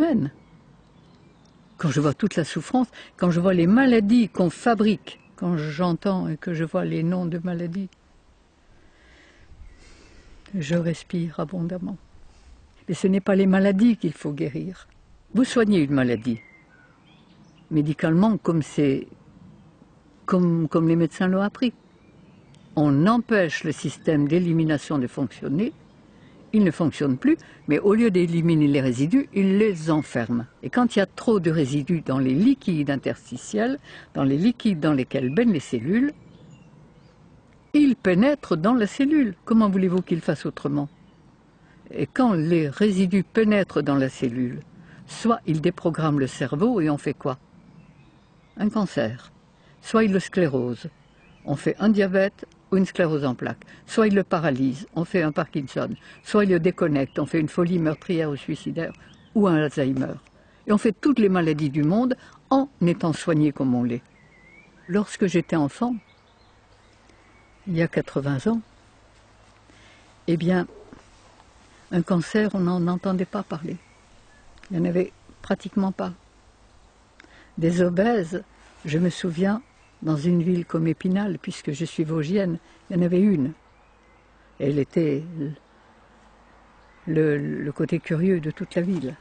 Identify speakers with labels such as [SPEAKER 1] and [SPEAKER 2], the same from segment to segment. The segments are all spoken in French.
[SPEAKER 1] haine. Quand je vois toute la souffrance, quand je vois les maladies qu'on fabrique, quand j'entends et que je vois les noms de maladies, je respire abondamment. Mais ce n'est pas les maladies qu'il faut guérir. Vous soignez une maladie, médicalement, comme les médecins l'ont appris. On empêche le système d'élimination de fonctionner, il ne fonctionne plus, mais au lieu d'éliminer les résidus, il les enferme. Et quand il y a trop de résidus dans les liquides interstitiels, dans les liquides dans lesquels baignent les cellules, ils pénètrent dans la cellule. Comment voulez-vous qu'ils fassent autrement? Et quand les résidus pénètrent dans la cellule, soit ils déprogramment le cerveau et on fait quoi? Un cancer. Soit ils le sclérosent, on fait un diabète ou une sclérose en plaques. Soit ils le paralysent, on fait un Parkinson. Soit ils le déconnectent, on fait une folie meurtrière ou suicidaire ou un Alzheimer. Et on fait toutes les maladies du monde en étant soigné comme on l'est. Lorsque j'étais enfant, il y a 80 ans, eh bien, un cancer, on n'en entendait pas parler. Il n'y en avait pratiquement pas. Des obèses, je me souviens, dans une ville comme Épinal, puisque je suis vosgienne, il y en avait une. Elle était le côté curieux de toute la ville.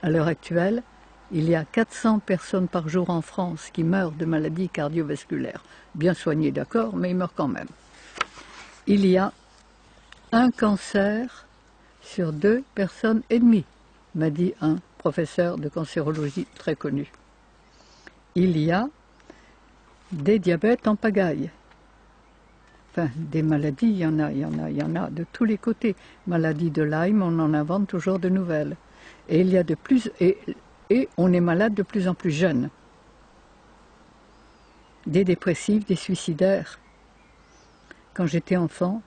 [SPEAKER 1] À l'heure actuelle, il y a 400 personnes par jour en France qui meurent de maladies cardiovasculaires. Bien soignées, d'accord, mais ils meurent quand même. Il y a un cancer sur 2 personnes et demie, m'a dit un professeur de cancérologie très connu. Il y a des diabètes en pagaille. Enfin, des maladies, il y en a de tous les côtés. Maladie de Lyme, on en invente toujours de nouvelles. Et il y a de plus, et on est malade de plus en plus jeune. Des dépressifs, des suicidaires. Quand j'étais enfant,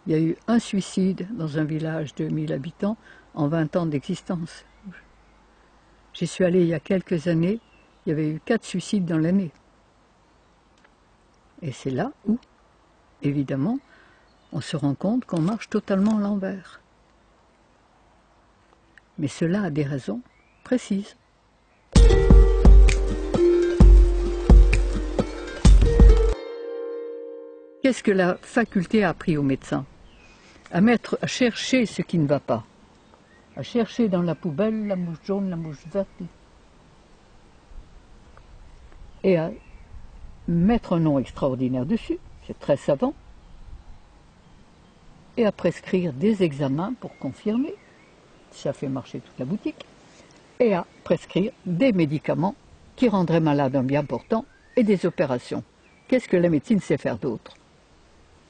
[SPEAKER 1] il y a eu un suicide dans un village de 1000 habitants en 20 ans d'existence. J'y suis allée il y a quelques années, il y avait eu 4 suicides dans l'année. Et c'est là où, évidemment, on se rend compte qu'on marche totalement à l'envers. Mais cela a des raisons précises. Qu'est-ce que la faculté a appris aux médecins? À chercher ce qui ne va pas. À chercher dans la poubelle la mouche jaune, la mouche verte. Et à mettre un nom extraordinaire dessus, c'est très savant. Et à prescrire des examens pour confirmer, ça fait marcher toute la boutique. Et à prescrire des médicaments qui rendraient malade un bien portant et des opérations. Qu'est-ce que la médecine sait faire d'autre?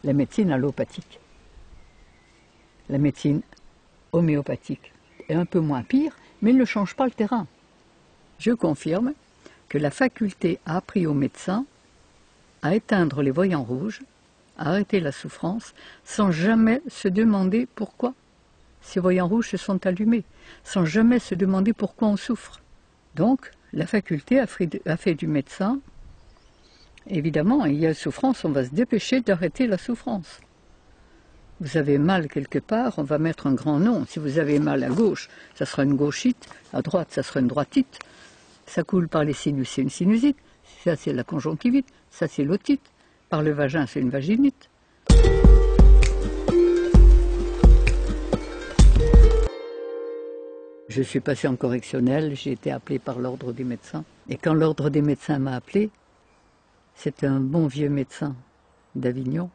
[SPEAKER 1] La médecine allopathique. La médecine homéopathique est un peu moins pire, mais elle ne change pas le terrain. Je confirme que la faculté a appris aux médecins à éteindre les voyants rouges, à arrêter la souffrance, sans jamais se demander pourquoi ces voyants rouges se sont allumés, sans jamais se demander pourquoi on souffre. Donc, la faculté a fait du médecin, évidemment, il y a souffrance, on va se dépêcher d'arrêter la souffrance. Vous avez mal quelque part, on va mettre un grand nom. Si vous avez mal à gauche, ça sera une gauchite, à droite, ça sera une droitite. Ça coule par les sinus, c'est une sinusite. Ça, c'est la conjonctivite. Ça, c'est l'otite. Par le vagin, c'est une vaginite. Je suis passé en correctionnel, j'ai été appelé par l'ordre des médecins. Et quand l'ordre des médecins m'a appelé, c'était un bon vieux médecin d'Avignon,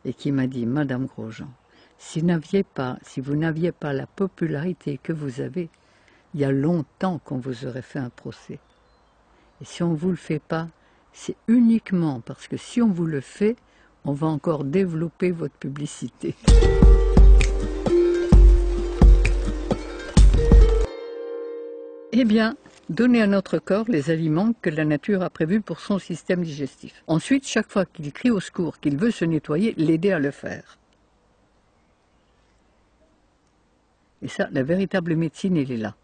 [SPEAKER 1] et qui m'a dit « Madame Grosjean, si vous n'aviez pas la popularité que vous avez, il y a longtemps qu'on vous aurait fait un procès. Et si on ne vous le fait pas, c'est uniquement parce que si on vous le fait, on va encore développer votre publicité. » Eh bien, donner à notre corps les aliments que la nature a prévus pour son système digestif. Ensuite, chaque fois qu'il crie au secours, qu'il veut se nettoyer, l'aider à le faire. Et ça, la véritable médecine, elle est là.